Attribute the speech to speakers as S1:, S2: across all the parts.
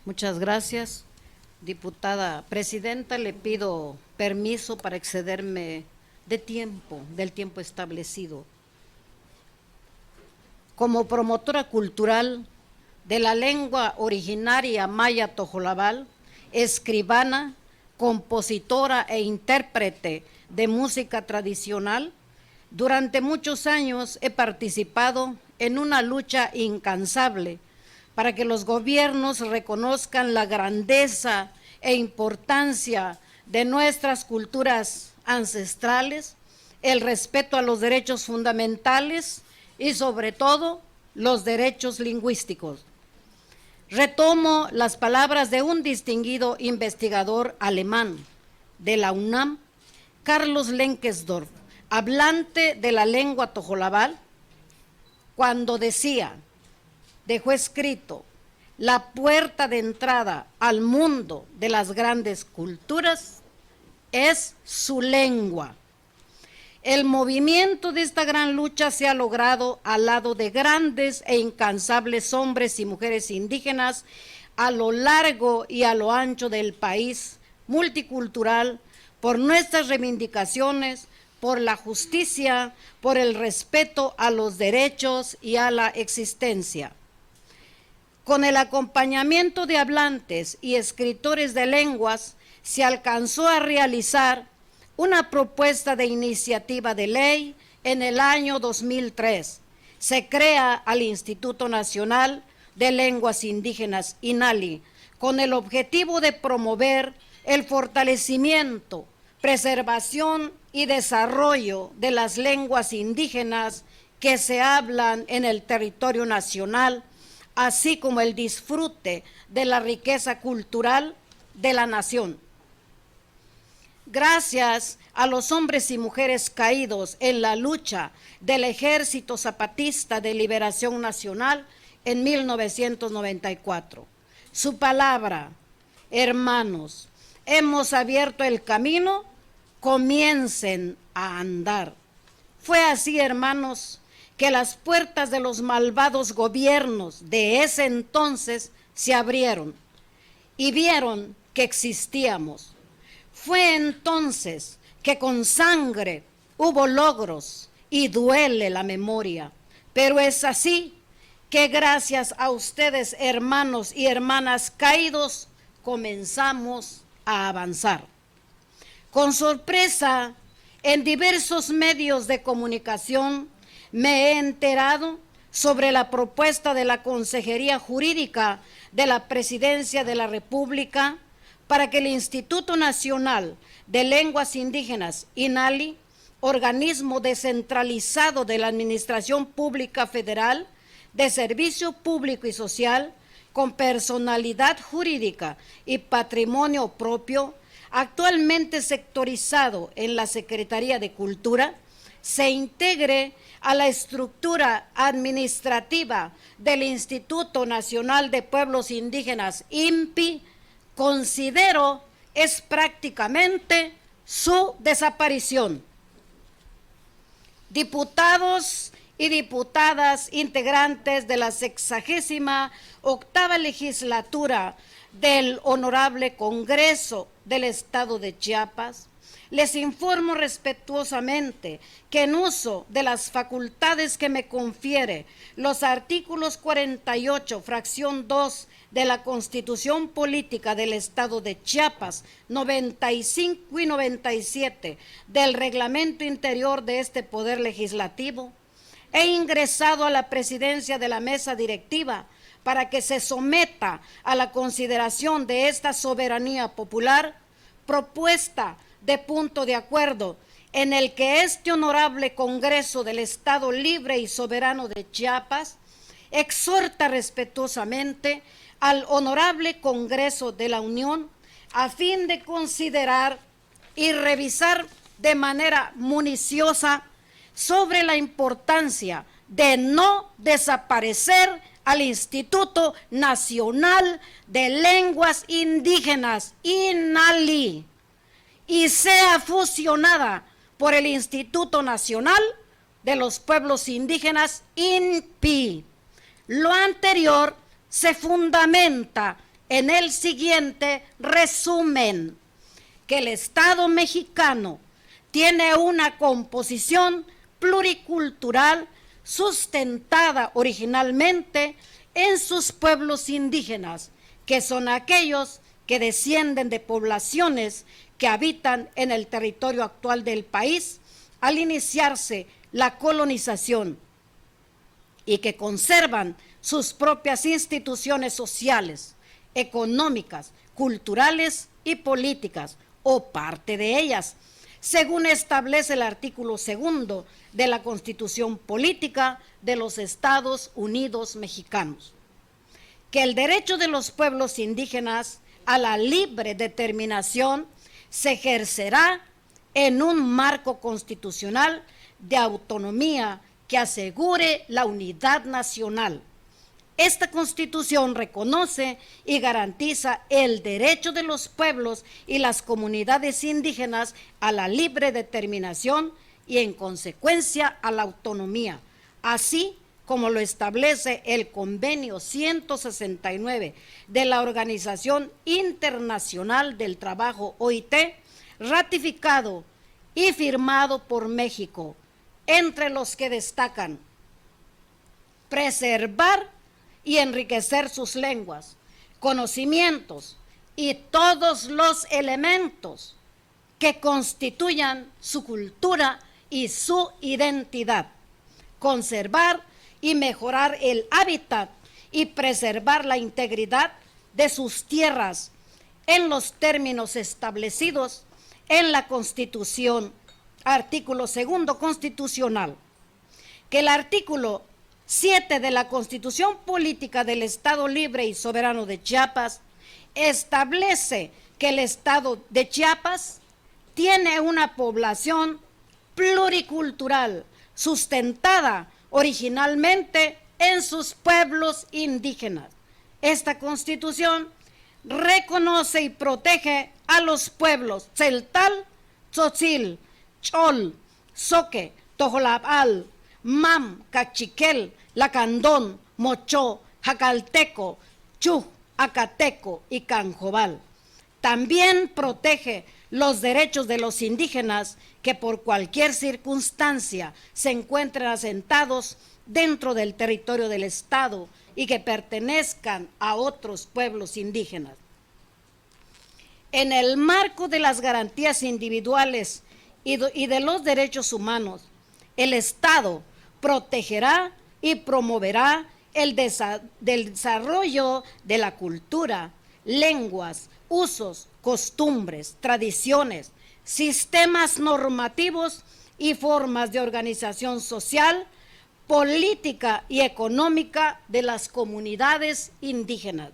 S1: Muchas gracias. Diputada presidenta, le pido permiso para excederme del tiempo establecido. Como promotora cultural de la lengua originaria maya tojolabal, escribana, compositora e intérprete de música tradicional, durante muchos años he participado en una lucha incansable para que los gobiernos reconozcan la grandeza e importancia de nuestras culturas ancestrales, el respeto a los derechos fundamentales y sobre todo los derechos lingüísticos. Retomo las palabras de un distinguido investigador alemán de la UNAM, Carlos Lenkesdorf, hablante de la lengua tojolabal, cuando dejó escrito: la puerta de entrada al mundo de las grandes culturas es su lengua. El movimiento de esta gran lucha se ha logrado al lado de grandes e incansables hombres y mujeres indígenas a lo largo y a lo ancho del país multicultural, por nuestras reivindicaciones, por la justicia, por el respeto a los derechos y a la existencia. Con el acompañamiento de hablantes y escritores de lenguas, se alcanzó a realizar una propuesta de iniciativa de ley en el año 2003. Se crea al Instituto Nacional de Lenguas Indígenas, INALI, con el objetivo de promover el fortalecimiento, preservación y desarrollo de las lenguas indígenas que se hablan en el territorio nacional, así como el disfrute de la riqueza cultural de la nación. Gracias a los hombres y mujeres caídos en la lucha del Ejército Zapatista de Liberación Nacional en 1994. Su palabra: hermanos, hemos abierto el camino, comiencen a andar. Fue así, hermanos, que las puertas de los malvados gobiernos de ese entonces se abrieron y vieron que existíamos. Fue entonces que con sangre hubo logros y duele la memoria, pero es así que gracias a ustedes, hermanos y hermanas caídos, comenzamos a avanzar. Con sorpresa, en diversos medios de comunicación me he enterado sobre la propuesta de la Consejería Jurídica de la Presidencia de la República para que el Instituto Nacional de Lenguas Indígenas, INALI, organismo descentralizado de la Administración Pública Federal, de Servicio Público y Social, con personalidad jurídica y patrimonio propio, actualmente sectorizado en la Secretaría de Cultura, se integre a la estructura administrativa del Instituto Nacional de Pueblos Indígenas, INPI, considero es prácticamente su desaparición. Diputados y diputadas integrantes de la 68ª legislatura del Honorable Congreso del Estado de Chiapas, les informo respetuosamente que en uso de las facultades que me confiere los artículos 48, fracción 2 de la Constitución Política del Estado de Chiapas, 95 y 97 del Reglamento Interior de este Poder Legislativo, he ingresado a la presidencia de la mesa directiva para que se someta a la consideración de esta soberanía popular propuesta de punto de acuerdo en el que este honorable Congreso del Estado Libre y Soberano de Chiapas exhorta respetuosamente al honorable Congreso de la Unión a fin de considerar y revisar de manera minuciosa sobre la importancia de no desaparecer al Instituto Nacional de Lenguas Indígenas, INALI, y sea fusionada por el Instituto Nacional de los Pueblos Indígenas, INPI. Lo anterior se fundamenta en el siguiente resumen, que el Estado mexicano tiene una composición pluricultural sustentada originalmente en sus pueblos indígenas, que son aquellos que descienden de poblaciones que habitan en el territorio actual del país al iniciarse la colonización y que conservan sus propias instituciones sociales, económicas, culturales y políticas, o parte de ellas, según establece el artículo 2 de la Constitución Política de los Estados Unidos Mexicanos. Que el derecho de los pueblos indígenas a la libre determinación se ejercerá en un marco constitucional de autonomía que asegure la unidad nacional. Esta Constitución reconoce y garantiza el derecho de los pueblos y las comunidades indígenas a la libre determinación y, en consecuencia, a la autonomía, así como lo establece el Convenio 169 de la Organización Internacional del Trabajo, OIT, ratificado y firmado por México, entre los que destacan preservar y enriquecer sus lenguas, conocimientos y todos los elementos que constituyan su cultura y su identidad, conservar y mejorar el hábitat y preservar la integridad de sus tierras en los términos establecidos en la Constitución, artículo 2 constitucional, que el artículo 7 de la Constitución Política del Estado Libre y Soberano de Chiapas establece que el Estado de Chiapas tiene una población pluricultural sustentada originalmente en sus pueblos indígenas. Esta Constitución reconoce y protege a los pueblos Tzeltal, Tzotzil, Chol, Zoque, Tojolabal, Mam, Cachiquel, Lacandón, Mochó, Jacalteco, Chuj, Acateco y Canjobal. También protege los derechos de los indígenas que por cualquier circunstancia se encuentren asentados dentro del territorio del Estado y que pertenezcan a otros pueblos indígenas. En el marco de las garantías individuales y de los derechos humanos, el Estado protegerá y promoverá el desarrollo de la cultura, lenguas, usos, costumbres, tradiciones, sistemas normativos y formas de organización social, política y económica de las comunidades indígenas.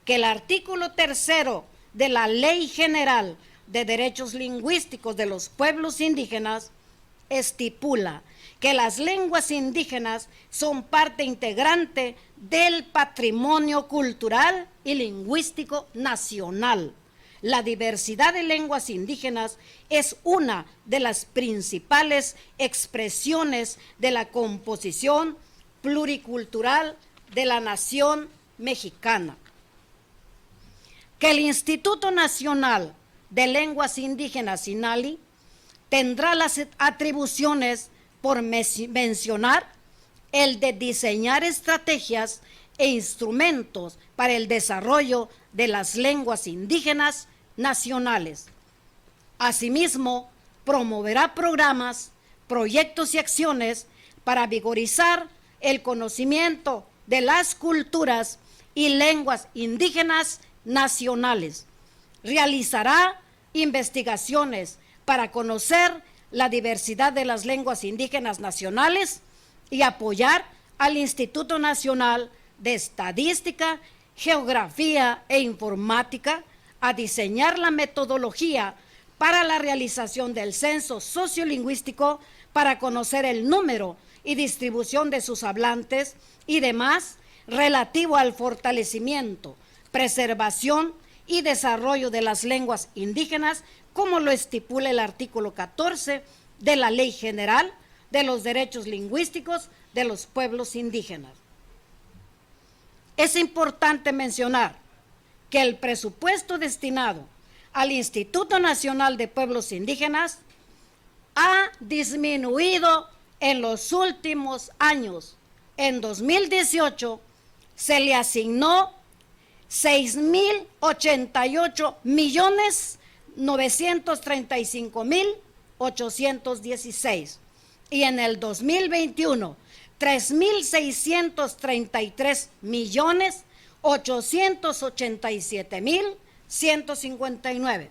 S1: Que el artículo 3 de la Ley General de Derechos Lingüísticos de los Pueblos Indígenas estipula que las lenguas indígenas son parte integrante del patrimonio cultural y lingüístico nacional. La diversidad de lenguas indígenas es una de las principales expresiones de la composición pluricultural de la nación mexicana. Que el Instituto Nacional de Lenguas Indígenas, INALI, tendrá las atribuciones por mencionar el de diseñar estrategias e instrumentos para el desarrollo de las lenguas indígenas nacionales. Asimismo, promoverá programas, proyectos y acciones para vigorizar el conocimiento de las culturas y lenguas indígenas nacionales. Realizará investigaciones para conocer la diversidad de las lenguas indígenas nacionales y apoyar al Instituto Nacional de Estadística, Geografía e Informática a diseñar la metodología para la realización del censo sociolingüístico para conocer el número y distribución de sus hablantes y demás relativo al fortalecimiento, preservación y desarrollo de las lenguas indígenas, como lo estipula el artículo 14 de la Ley General de los Derechos Lingüísticos de los Pueblos Indígenas. Es importante mencionar que el presupuesto destinado al Instituto Nacional de Pueblos Indígenas ha disminuido en los últimos años. En 2018 se le asignó 6.088.935.816 y en el 2021 3.633.887.159,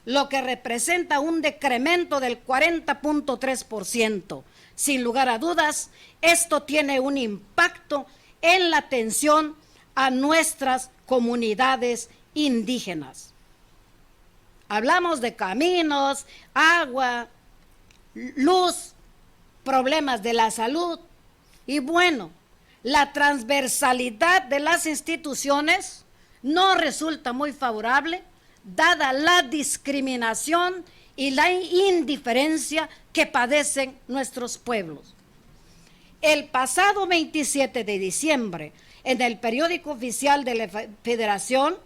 S1: lo que representa un decremento del 40.3%. Sin lugar a dudas, esto tiene un impacto en la atención a nuestras comunidades indígenas. Hablamos de caminos, agua, luz, problemas de la salud y bueno, la transversalidad de las instituciones no resulta muy favorable dada la discriminación y la indiferencia que padecen nuestros pueblos. El pasado 27 de diciembre, en el periódico oficial de la Federación,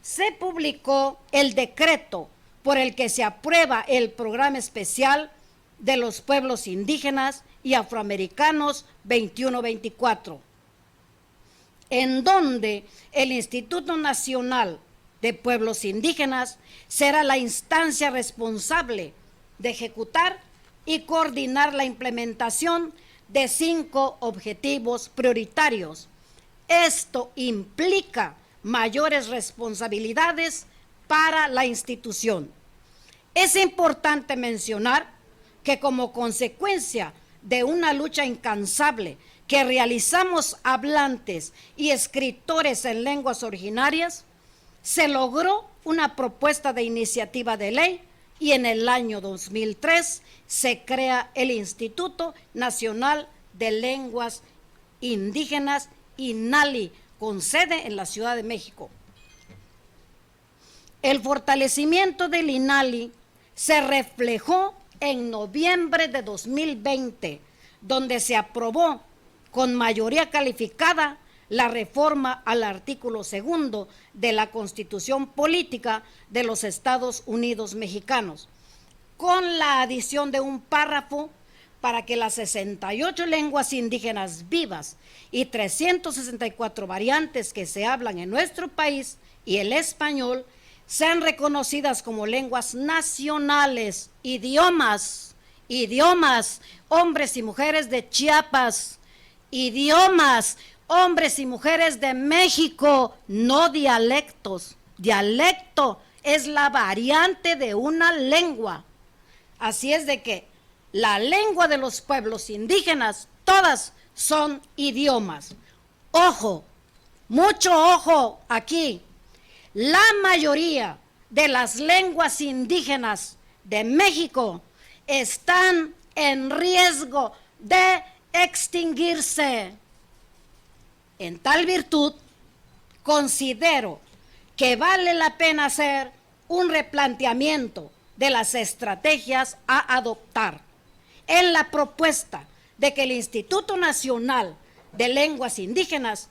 S1: se publicó el decreto por el que se aprueba el programa especial de los pueblos indígenas y afroamericanos 21-24, en donde el Instituto Nacional de Pueblos Indígenas será la instancia responsable de ejecutar y coordinar la implementación de 5 objetivos prioritarios. Esto implica mayores responsabilidades para la institución. Es importante mencionar que como consecuencia de una lucha incansable que realizamos hablantes y escritores en lenguas originarias, se logró una propuesta de iniciativa de ley y en el año 2003 se crea el Instituto Nacional de Lenguas Indígenas, INALI, con sede en la Ciudad de México. El fortalecimiento del INALI se reflejó en noviembre de 2020, donde se aprobó con mayoría calificada la reforma al artículo 2 de la Constitución Política de los Estados Unidos Mexicanos, con la adición de un párrafo para que las 68 lenguas indígenas vivas y 364 variantes que se hablan en nuestro país y el español sean reconocidas como lenguas nacionales, idiomas, hombres y mujeres de Chiapas, idiomas, hombres y mujeres de México, no dialectos. Dialecto es la variante de una lengua. Así es de que la lengua de los pueblos indígenas, todas son idiomas. Ojo, mucho ojo aquí. La mayoría de las lenguas indígenas de México están en riesgo de extinguirse. En tal virtud, considero que vale la pena hacer un replanteamiento de las estrategias a adoptar en la propuesta de que el Instituto Nacional de Lenguas Indígenas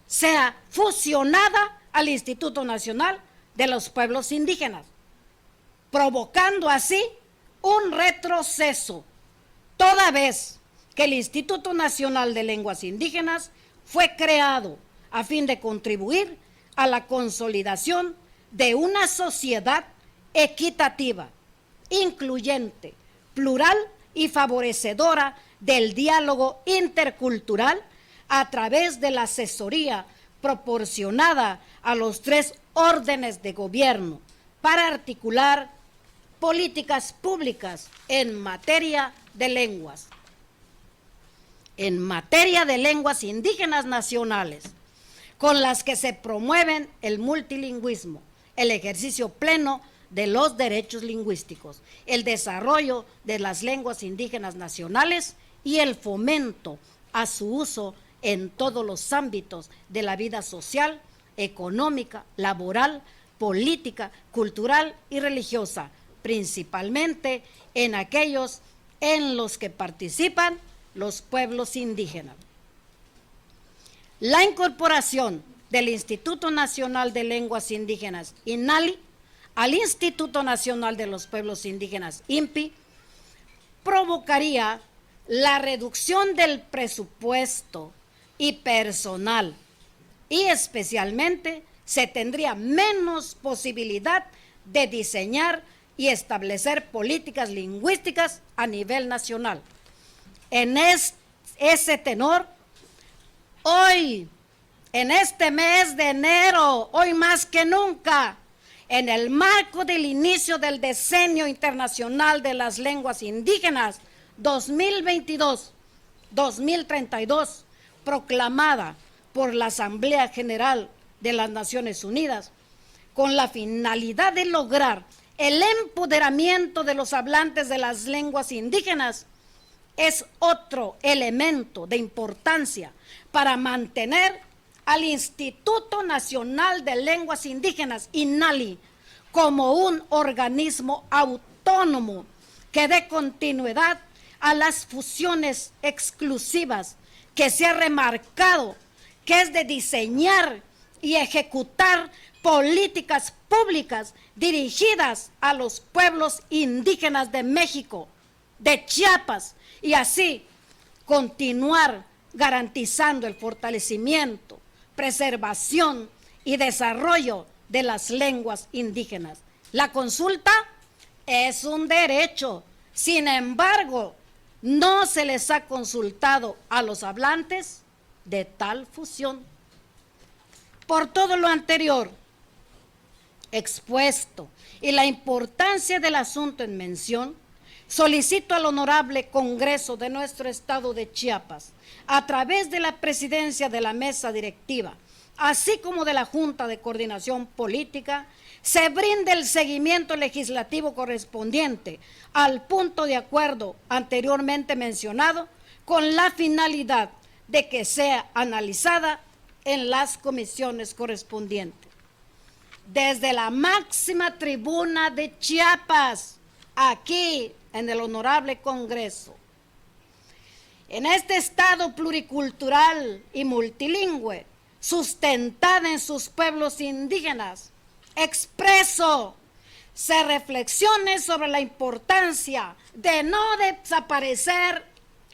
S1: sea fusionada al Instituto Nacional de los Pueblos Indígenas, provocando así un retroceso, toda vez que el Instituto Nacional de Lenguas Indígenas fue creado a fin de contribuir a la consolidación de una sociedad equitativa, incluyente, plural y favorecedora del diálogo intercultural a través de la asesoría proporcionada a los 3 órdenes de gobierno para articular políticas públicas en materia de lenguas. En materia de lenguas indígenas nacionales, con las que se promueven el multilingüismo, el ejercicio pleno de los derechos lingüísticos, el desarrollo de las lenguas indígenas nacionales y el fomento a su uso en todos los ámbitos de la vida social, económica, laboral, política, cultural y religiosa, principalmente en aquellos en los que participan los pueblos indígenas. La incorporación del Instituto Nacional de Lenguas Indígenas, INALI, al Instituto Nacional de los Pueblos Indígenas, INPI, provocaría la reducción del presupuesto y personal, y especialmente se tendría menos posibilidad de diseñar y establecer políticas lingüísticas a nivel nacional. En ese tenor, hoy, en este mes de enero, hoy más que nunca, en el marco del inicio del Decenio Internacional de las Lenguas Indígenas 2022-2032, proclamada por la Asamblea General de las Naciones Unidas, con la finalidad de lograr el empoderamiento de los hablantes de las lenguas indígenas, es otro elemento de importancia para mantener al Instituto Nacional de Lenguas Indígenas, INALI, como un organismo autónomo que dé continuidad a las funciones exclusivas que se ha remarcado, que es de diseñar y ejecutar políticas públicas dirigidas a los pueblos indígenas de México, de Chiapas, y así continuar garantizando el fortalecimiento, preservación y desarrollo de las lenguas indígenas. La consulta es un derecho, sin embargo, no se les ha consultado a los hablantes de tal fusión. Por todo lo anterior expuesto y la importancia del asunto en mención, solicito al Honorable Congreso de nuestro Estado de Chiapas, a través de la presidencia de la mesa directiva, así como de la Junta de Coordinación Política, se brinde el seguimiento legislativo correspondiente al punto de acuerdo anteriormente mencionado, con la finalidad de que sea analizada en las comisiones correspondientes. Desde la máxima tribuna de Chiapas, aquí en el Honorable Congreso, en este Estado pluricultural y multilingüe, sustentada en sus pueblos indígenas, expreso se reflexione sobre la importancia de no desaparecer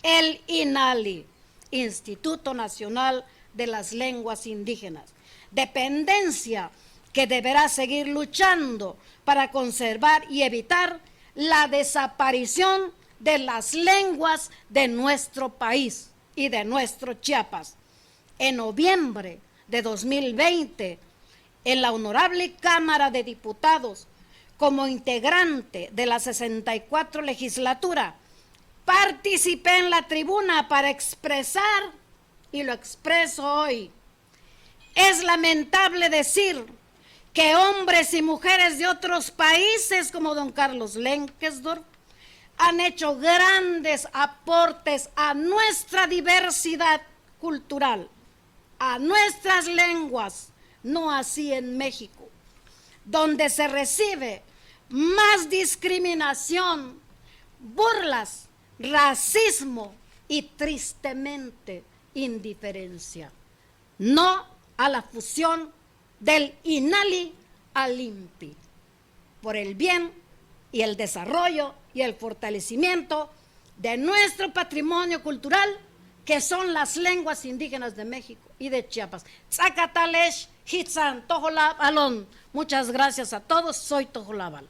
S1: el INALI, Instituto Nacional de las Lenguas Indígenas, dependencia que deberá seguir luchando para conservar y evitar la desaparición de las lenguas de nuestro país y de nuestro Chiapas. En noviembre de 2020, en la Honorable Cámara de Diputados, como integrante de la 64 legislatura, participé en la tribuna para expresar, y lo expreso hoy, es lamentable decir que hombres y mujeres de otros países como don Carlos Lenkesdorf han hecho grandes aportes a nuestra diversidad cultural, a nuestras lenguas, no así en México, donde se recibe más discriminación, burlas, racismo y tristemente indiferencia. No a la fusión del INALI al INPI, por el bien y el desarrollo y el fortalecimiento de nuestro patrimonio cultural, que son las lenguas indígenas de México y de Chiapas. Tzakatalesh, Hitzan, Tojolab, Alon. Muchas gracias a todos, soy Tojolabal.